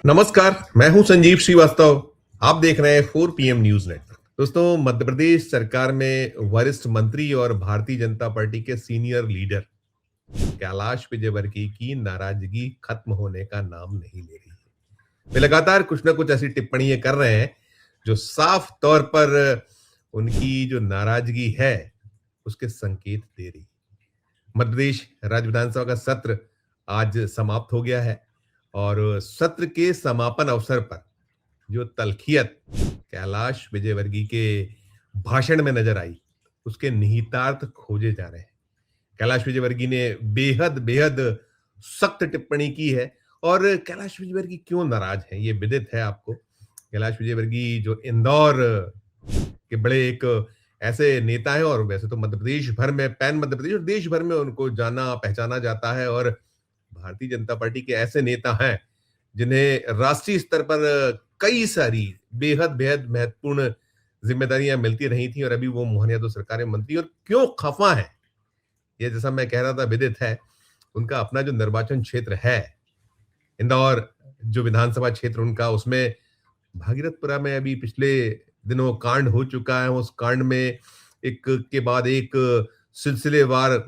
नमस्कार, मैं हूं संजीव श्रीवास्तव। आप देख रहे हैं 4 पीएम न्यूज नेटवर्क। दोस्तों, मध्य प्रदेश सरकार में वरिष्ठ मंत्री और भारतीय जनता पार्टी के सीनियर लीडर कैलाश विजयवर्गीय की नाराजगी खत्म होने का नाम नहीं ले रही है। वे लगातार कुछ ना कुछ ऐसी टिप्पणियां कर रहे हैं जो साफ तौर पर उनकी जो नाराजगी है उसके संकेत दे रही है। मध्य प्रदेश राज्य विधानसभा का सत्र आज समाप्त हो गया है और सत्र के समापन अवसर पर जो तल्खियत कैलाश विजयवर्गीय के भाषण में नजर आई, उसके निहितार्थ खोजे जा रहे हैं। कैलाश विजयवर्गीय ने बेहद बेहद सख्त टिप्पणी की है और कैलाश विजयवर्गीय क्यों नाराज हैं ये विदित है आपको। कैलाश विजयवर्गीय जो इंदौर के बड़े एक ऐसे नेता हैं और वैसे तो मध्य प्रदेश भर में, पैन मध्य प्रदेश और देश भर में उनको जाना पहचाना जाता है और भारतीय जनता पार्टी के ऐसे नेता हैं जिन्हें राष्ट्रीय स्तर पर कई सारी बेहद बेहद महत्वपूर्ण जिम्मेदारियां मिलती रही थी और अभी वो मोहन यादव सरकार में मंत्री। और क्यों खफा है ये जैसा मैं कह रहा था विदित है। उनका अपना जो निर्वाचन क्षेत्र है इंदौर, जो विधानसभा क्षेत्र उनका, उसमें भागीरथपुरा में अभी पिछले दिनों कांड हो चुका है। उस कांड में एक के बाद एक सिलसिलेवार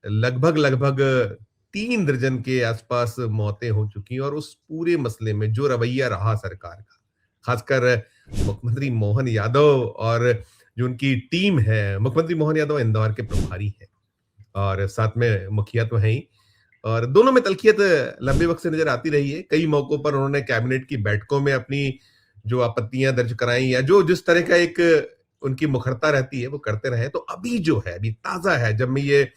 लगभग लगभग 3 दर्जन के आसपास मौतें हो चुकी और उस पूरे मसले में जो रवैया रहा सरकार का, खासकर मुख्यमंत्री मोहन यादव और जो उनकी टीम है। मुख्यमंत्री मोहन यादव इंदौर के प्रभारी हैं और साथ में मुखिया तो हैं ही, और दोनों में तल्खियत लंबे वक्त से नजर आती रही है। कई मौकों पर उन्होंने कैबिनेट की बैठकों में अपनी जो आपत्तियां दर्ज कराई या जो जिस तरह का एक उनकी मुखरता रहती है वो करते रहे। तो अभी जो है, अभी ताजा है, जब मैं ये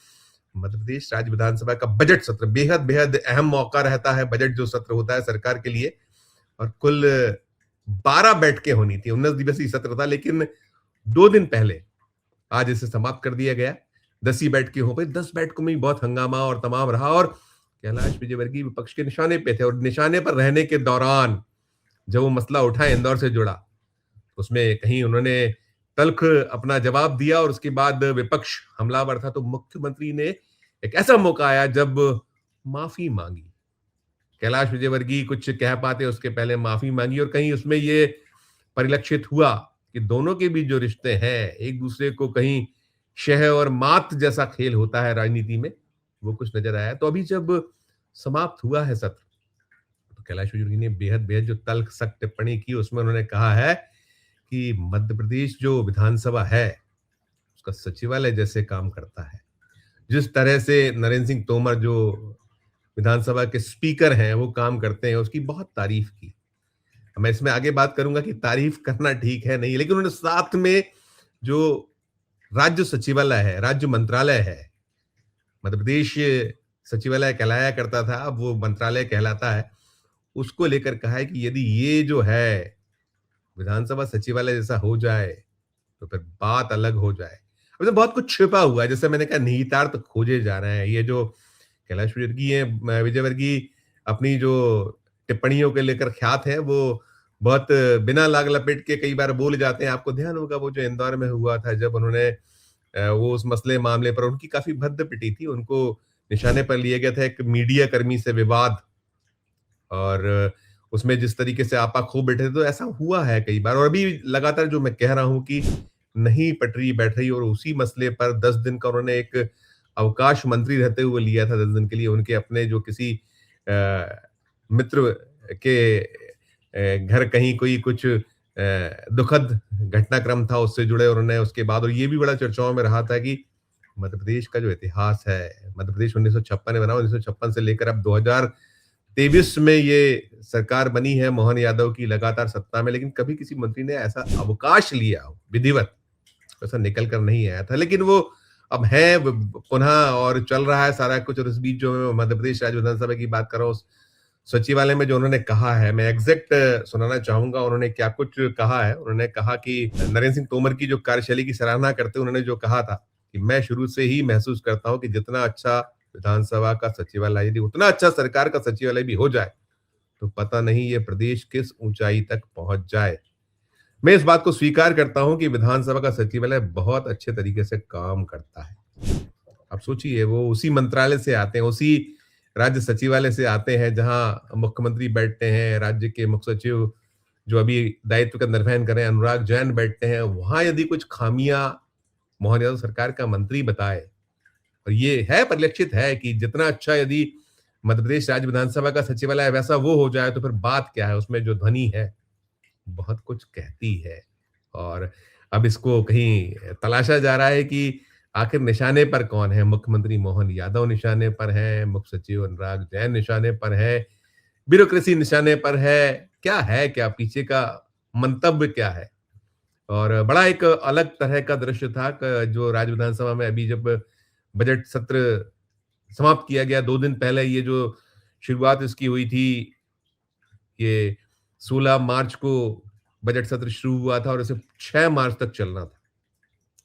मध्य प्रदेश राज्य विधानसभा का बजट सत्र, बेहद बेहद अहम मौका रहता है बजट जो सत्र होता है सरकार के लिए, और कुल 12 बैठकें होनी थी, 19 दिवसीय सत्र था, लेकिन 2 दिन पहले आज इसे समाप्त कर दिया गया। 10 ही बैठकें हो गई। 10 बैठकों में भी बहुत हंगामा और तमाम रहा और कैलाश विजयवर्गीय विपक्ष के निशाने पे थे और निशाने पर रहने के दौरान जब वो मसला उठा इंदौर से जुड़ा, उसमें कहीं उन्होंने तल्ख अपना जवाब दिया और उसके बाद विपक्ष हमलावर था। तो मुख्यमंत्री ने एक ऐसा मौका आया जब माफी मांगी। कैलाश विजयवर्गीय कुछ कह पाते उसके पहले माफी मांगी और कहीं उसमें ये परिलक्षित हुआ कि दोनों के बीच जो रिश्ते हैं, एक दूसरे को कहीं शह और मात जैसा खेल होता है राजनीति में, वो कुछ नजर आया। तो अभी जब समाप्त हुआ है सत्र, तो कैलाश विजयवर्गीय ने बेहद बेहद जो तल्ख सख्त टिप्पणी की, उसमें उन्होंने कहा है कि मध्य प्रदेश जो विधानसभा है उसका सचिवालय जैसे काम करता है। जिस तरह से नरेंद्र सिंह तोमर जो विधानसभा के स्पीकर हैं वो काम करते हैं, उसकी बहुत तारीफ की। मैं इसमें आगे बात करूंगा कि तारीफ करना ठीक है नहीं, लेकिन उन्होंने साथ में जो राज्य सचिवालय है, राज्य मंत्रालय है, मध्य प्रदेश सचिवालय कहलाया करता था, अब वो मंत्रालय कहलाता है, उसको लेकर कहा है कि यदि ये जो है विधानसभा सचिवालय जैसा हो जाए तो फिर बात अलग हो जाए। मतलब बहुत कुछ छिपा हुआ है, जैसे मैंने कहा निहितार्थ खोजे जा रहे हैं। ये जो कैलाश विजयवर्गीय अपनी जो टिप्पणियों के लेकर ख्यात है, वो बहुत बिना लाग लपेट के कई बार बोल जाते हैं। आपको ध्यान होगा वो जो इंदौर में हुआ था, जब उन्होंने वो उस मसले मामले पर उनकी काफी भद्द पिटी थी, उनको निशाने पर लिया गया था एक मीडिया कर्मी से विवाद, और उसमें जिस तरीके से आपा खो बैठे थे, तो ऐसा हुआ है कई बार। और अभी लगातार जो मैं कह रहा हूं कि नहीं पटरी बैठ रही, और उसी मसले पर 10 दिन का उन्होंने एक अवकाश मंत्री रहते हुए लिया था 10 दिन के लिए। उनके अपने जो किसी मित्र के घर कहीं कोई कुछ दुखद घटनाक्रम था उससे जुड़े उन्होंने उसके बाद, और ये भी बड़ा चर्चाओं में रहा था कि मध्य प्रदेश का जो इतिहास है, मध्य प्रदेश 1956 में बना, 1956 से लेकर अब 2023 में ये सरकार बनी है मोहन यादव की लगातार सत्ता में, लेकिन कभी किसी मंत्री ने ऐसा अवकाश लिया हो विधिवत, ऐसा निकल कर नहीं आया था। लेकिन वो अब है पुनः और चल रहा है सारा कुछ। और इस बीच जो मैं मध्य प्रदेश राज्य विधानसभा की बात कर रहा हूँ, सचिवालय में जो उन्होंने कहा है, मैं एग्जैक्ट सुनाना चाहूंगा उन्होंने क्या कुछ कहा है। उन्होंने कहा कि नरेंद्र सिंह तोमर की जो कार्यशैली की सराहना करते उन्होंने जो कहा था कि मैं शुरू से ही महसूस करता हूं कि जितना अच्छा विधानसभा का सचिवालय, यदि उतना अच्छा सरकार का सचिवालय भी हो जाए तो पता नहीं ये प्रदेश किस ऊंचाई तक पहुंच जाए। मैं इस बात को स्वीकार करता हूं कि विधानसभा का सचिवालय बहुत अच्छे तरीके से काम करता है। आप सोचिए, वो उसी मंत्रालय से आते हैं, उसी राज्य सचिवालय से आते हैं, जहां मुख्यमंत्री बैठते हैं, राज्य के मुख्य सचिव जो अभी दायित्व का निर्वहन कर रहे हैं अनुराग जैन बैठते हैं, वहां यदि कुछ खामियां मोहन यादव सरकार का मंत्री बताए, और ये है परिलक्षित है कि जितना अच्छा यदि मध्य प्रदेश राज्य विधानसभा का सचिवालय वैसा वो हो जाए, तो फिर बात क्या है, उसमें जो ध्वनि है बहुत कुछ कहती है। और अब इसको कहीं तलाशा जा रहा है कि आखिर निशाने पर कौन है। मुख्यमंत्री मोहन यादव निशाने पर है, मुख्य सचिव अनुराग जैन निशाने पर है, ब्यूरोक्रेसी निशाने पर है क्या पीछे का मंतव्य क्या है। और बड़ा एक अलग तरह का दृश्य था जो राज्य विधानसभा में अभी जब बजट सत्र समाप्त किया गया 2 दिन पहले, ये जो शुरुआत इसकी हुई थी, ये 16 मार्च को बजट सत्र शुरू हुआ था और इसे 6 मार्च तक चलना था।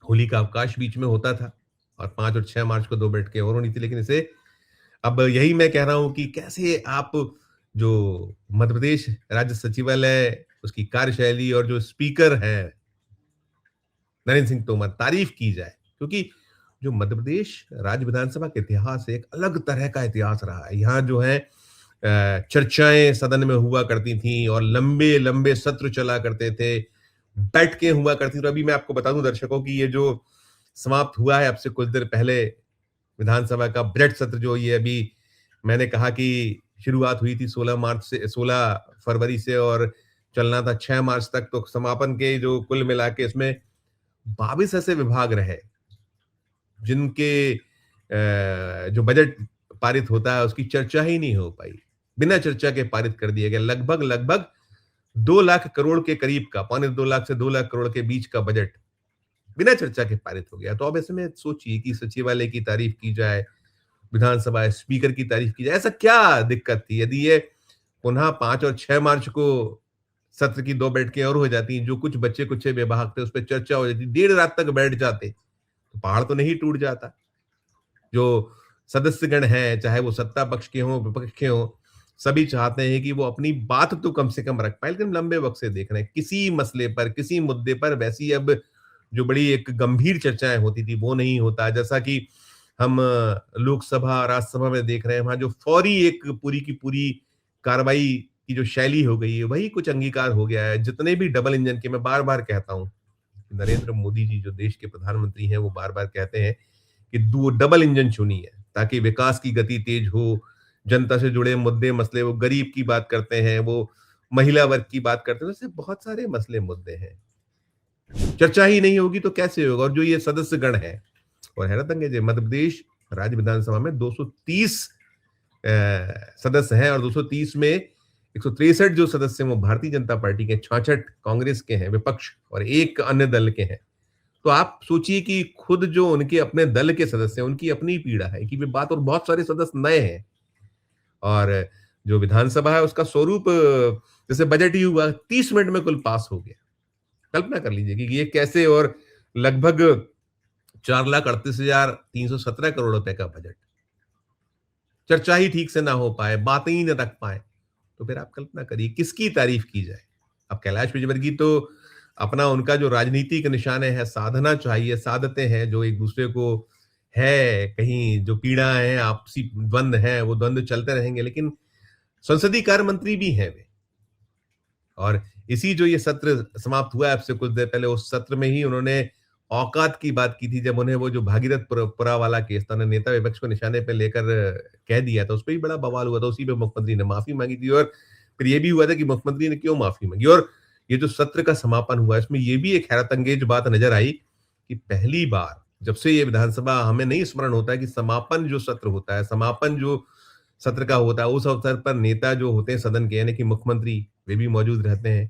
होली का अवकाश बीच में होता था और 5 और 6 मार्च को 2 बैठकें और होनी थी, लेकिन इसे अब यही मैं कह रहा हूं कि कैसे आप जो मध्य प्रदेश राज्य सचिवालय, उसकी कार्यशैली और जो स्पीकर हैं नरेंद्र सिंह तोमर, तारीफ की जाए, क्योंकि जो मध्य प्रदेश राज्य विधानसभा का इतिहास है, एक अलग तरह का इतिहास रहा है। यहाँ जो है चर्चाएं सदन में हुआ करती थी और लंबे लंबे सत्र चला करते थे, बैठकें हुआ करती थी। और अभी मैं आपको बता दूं दर्शकों की, ये जो समाप्त हुआ है अब से कुछ देर पहले विधानसभा का बजट सत्र, जो ये अभी मैंने कहा कि शुरुआत हुई थी 16 फरवरी से और चलना था 6 मार्च तक, तो समापन के जो कुल मिला के इसमें 22 ऐसे विभाग रहे जिनके जो बजट पारित होता है उसकी चर्चा ही नहीं हो पाई, बिना चर्चा के पारित कर दिया गया। लगभग लगभग 2 लाख करोड़ के करीब का, 2.25 से 2 लाख करोड़ के बीच का बजट बिना चर्चा के पारित हो गया। तो अब ऐसे में सोचिए कि सचिवालय की तारीफ की जाए, विधानसभा स्पीकर की तारीफ की जाए, ऐसा क्या दिक्कत थी? यदि ये पुनः 5 और 6 मार्च को सत्र की 2 बैठकें और हो जाती, जो कुछ बच्चे कुछ विभाग थे उस पर चर्चा हो जाती, देर रात तक बैठ जाते, तो पहाड़ तो नहीं टूट जाता। जो सदस्यगण हैं, चाहे वो सत्ता पक्ष के हों, विपक्ष के हों, सभी चाहते हैं कि वो अपनी बात तो कम से कम रख पाए। लेकिन लंबे वक्त से देख रहे हैं किसी मसले पर, किसी मुद्दे पर वैसी अब जो बड़ी एक गंभीर चर्चाएं होती थी वो नहीं होता। जैसा कि हम लोकसभा राज्यसभा में देख रहे हैं, वहां जो फौरी एक पूरी की पूरी कार्रवाई की जो शैली हो गई है, वही कुछ अंगीकार हो गया है। जितने भी डबल इंजन के, मैं बार बार कहता हूं, नरेंद्र मोदी जी जो देश के प्रधानमंत्री हैं वो बार बार कहते हैं कि दो डबल इंजन चुनिए ताकि विकास की गति तेज हो, जनता से जुड़े मुद्दे मसले, वो गरीब की बात करते हैं, वो महिला वर्ग की बात करते हैं, ऐसे बहुत सारे मसले मुद्दे हैं। चर्चा ही नहीं होगी तो कैसे होगा? और जो ये सदस्य गण है, और हैरत अंगेज, मध्य प्रदेश राज्य विधानसभा में 230 सदस्य हैं और 230 में 163 जो सदस्य हैं वो भारतीय जनता पार्टी के, 66 कांग्रेस के हैं विपक्ष और एक अन्य दल के हैं। तो आप सोचिए कि खुद जो उनके अपने दल के सदस्य हैं उनकी अपनी पीड़ा है कि वे बात, और बहुत सारे सदस्य नए हैं। और जो विधानसभा है उसका स्वरूप, जैसे बजट ही हुआ 30 मिनट में कुल पास हो गया। कल्पना कर लीजिए कि ये कैसे, और लगभग 4,38,317 करोड़ रुपए का बजट, चर्चा ही ठीक से ना हो पाए, बातें ही ना रख पाए, तो फिर आप कल्पना करिए किसकी तारीफ की जाए। अब कैलाश विजयवर्गीय तो अपना, उनका जो राजनीतिक निशाने है, साधना चाहिए, साधते हैं जो एक दूसरे को है, कहीं जो पीड़ा है, आपसी द्वंद है, वो द्वंद चलते रहेंगे, लेकिन संसदीय कार्य मंत्री भी हैं वे। और इसी जो ये सत्र समाप्त हुआ है अब से कुछ देर पहले, उस सत्र में ही उन्होंने औकात की बात की थी, जब उन्हें वो जो भागीरथपुरा वाला केस था, नेता विपक्ष को निशाने पे लेकर कह दिया था, उस पर भी बड़ा बवाल हुआ था। उसी पे मुख्यमंत्री ने माफी मांगी थी, और फिर ये भी हुआ था कि मुख्यमंत्री ने क्यों माफी मांगी। और ये जो सत्र का समापन हुआ, इसमें ये भी एक हैरत अंगेज बात नजर आई कि पहली बार जब से ये विधानसभा, हमें नहीं स्मरण होता है कि समापन जो सत्र होता है, समापन जो सत्र का होता है, उस अवसर पर नेता जो होते हैं सदन के, यानी कि मुख्यमंत्री, वे भी मौजूद रहते हैं,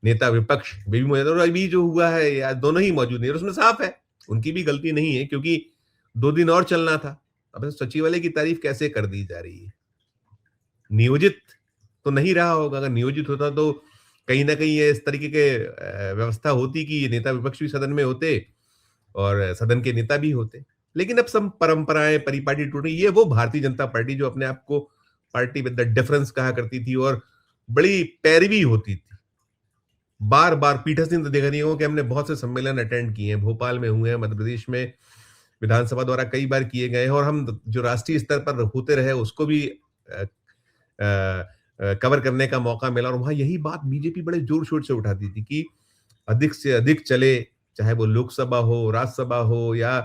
नेता विपक्ष वे भी मौजूद, और अभी जो हुआ है यार दोनों ही मौजूद नहीं, और उसमें साफ है उनकी भी गलती नहीं है, क्योंकि 2 दिन और चलना था। अब सचिवालय की तारीफ कैसे कर दी जा रही है? नियोजित तो नहीं रहा होगा। अगर नियोजित होता तो कहीं ना कहीं ये इस तरीके के व्यवस्था होती कि नेता विपक्ष भी सदन में होते और सदन के नेता भी होते। लेकिन अब सब परंपराएं, परिपाटी टूट रही। ये वो भारतीय जनता पार्टी जो अपने आप को पार्टी विद द डिफरेंस कहा करती थी और बड़ी पैरवी होती थी। बार बार पीठासीन तो देखा नहीं हो कि हमने बहुत से सम्मेलन अटेंड किए हैं, भोपाल में हुए हैं, मध्य प्रदेश में विधानसभा द्वारा कई बार किए गए हैं और हम जो राष्ट्रीय स्तर पर होते रहे उसको भी कवर करने का मौका मिला और वहां यही बात बीजेपी बड़े जोर शोर से उठाती थी कि अधिक से अधिक चले, चाहे वो लोकसभा हो, राज्यसभा हो या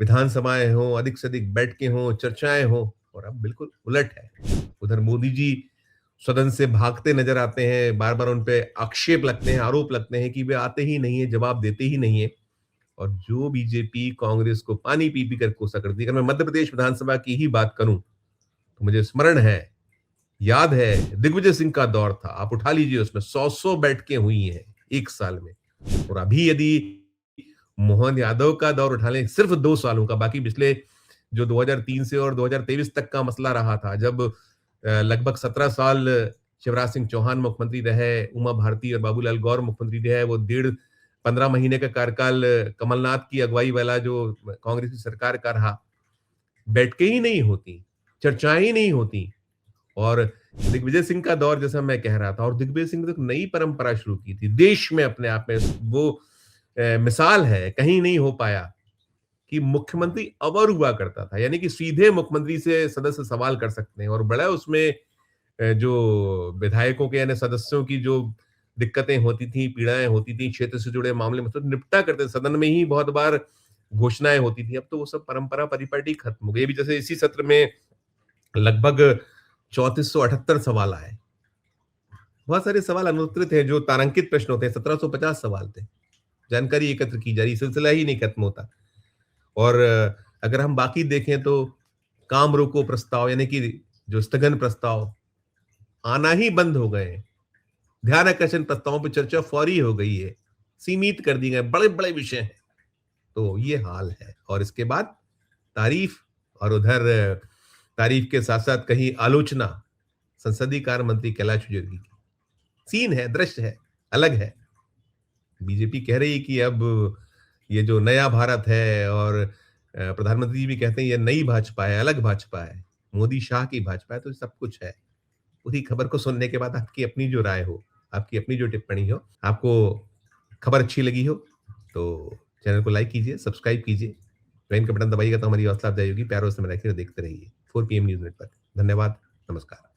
विधानसभाएं हो, अधिक से अधिक बैठकें हो, चर्चाएं हो। और अब बिल्कुल उलट है। उधर मोदी जी सदन से भागते नजर आते हैं, बार बार उन पे आक्षेप लगते हैं, आरोप लगते हैं कि वे आते ही नहीं है, जवाब देते ही नहीं है। और जो बीजेपी कांग्रेस को पानी पी पी कर कोसा करती है। अगर मैं मध्य प्रदेश विधानसभा की ही बात करूं तो मुझे स्मरण है, याद है, दिग्विजय सिंह का दौर था, आप उठा लीजिए, उसमें 100 बैठकें हुई हैं एक साल में। और अभी यदि मोहन यादव का दौर उठा लें, सिर्फ 2 सालों का, बाकी पिछले जो 2003 से और 2023 तक का मसला रहा था, जब लगभग 17 साल शिवराज सिंह चौहान मुख्यमंत्री रहे, उमा भारती और बाबूलाल गौर मुख्यमंत्री रहे, वो 15 महीने का कार्यकाल कमलनाथ की अगुवाई वाला जो कांग्रेस की सरकार का रहा, बैठकें ही नहीं होती, चर्चाएं ही नहीं होती। और दिग्विजय सिंह का दौर, जैसा मैं कह रहा था, और दिग्विजय सिंह ने तो एक नई परंपरा शुरू की थी देश में, अपने आप में वो मिसाल है, कहीं नहीं हो पाया कि मुख्यमंत्री अवर हुआ करता था, यानी कि सीधे मुख्यमंत्री से सदस्य सवाल कर सकते हैं और बड़ा उसमें जो विधायकों के यानी सदस्यों की जो दिक्कतें होती थी, पीड़ाएं होती थी, क्षेत्र से जुड़े मामले में तो निपटा करते, सदन में ही बहुत बार घोषणाएं होती थी। अब तो वो सब परंपरा परिपाटी खत्म हो गई। अभी जैसे इसी सत्र में लगभग 3478 सवाल आए। बहुत सारे सवाल अनुत्तरित हैं, जो तारांकित प्रश्न होते हैं, 1750 सवाल थे। जानकारी एकत्र की जा रही, सिलसिला ही नहीं खत्म होता। और अगर हम बाकी देखें तो काम रोको प्रस्ताव, यानी कि जो स्थगन प्रस्ताव, आना ही बंद हो गए हैं। ध्यान आकर्षण प्रस्तावों पर चर्चा फौरी हो गई है, सीमित कर दी गए, बड़े बड़े विषय हैं। तो ये हाल है। और इसके बाद तारीफ, और उधर तारीफ के साथ साथ कहीं आलोचना संसदीय कार्य मंत्री कैलाश विजयवर्गीय की। सीन है, दृश्य है, अलग है। बीजेपी कह रही है कि अब ये जो नया भारत है, और प्रधानमंत्री जी भी कहते हैं ये नई भाजपा है, अलग भाजपा है, मोदी शाह की भाजपा है, तो सब कुछ है। पूरी खबर को सुनने के बाद आपकी अपनी जो राय हो, आपकी अपनी जो टिप्पणी हो, आपको खबर अच्छी लगी हो तो चैनल को लाइक कीजिए, सब्सक्राइब कीजिए, बेल का बटन दबाइएगा तो हमारी हौसला अफजाई होगी। प्यारों से रखिए, देखते रहिए 4 PM न्यूज नेटवर्क। धन्यवाद, नमस्कार।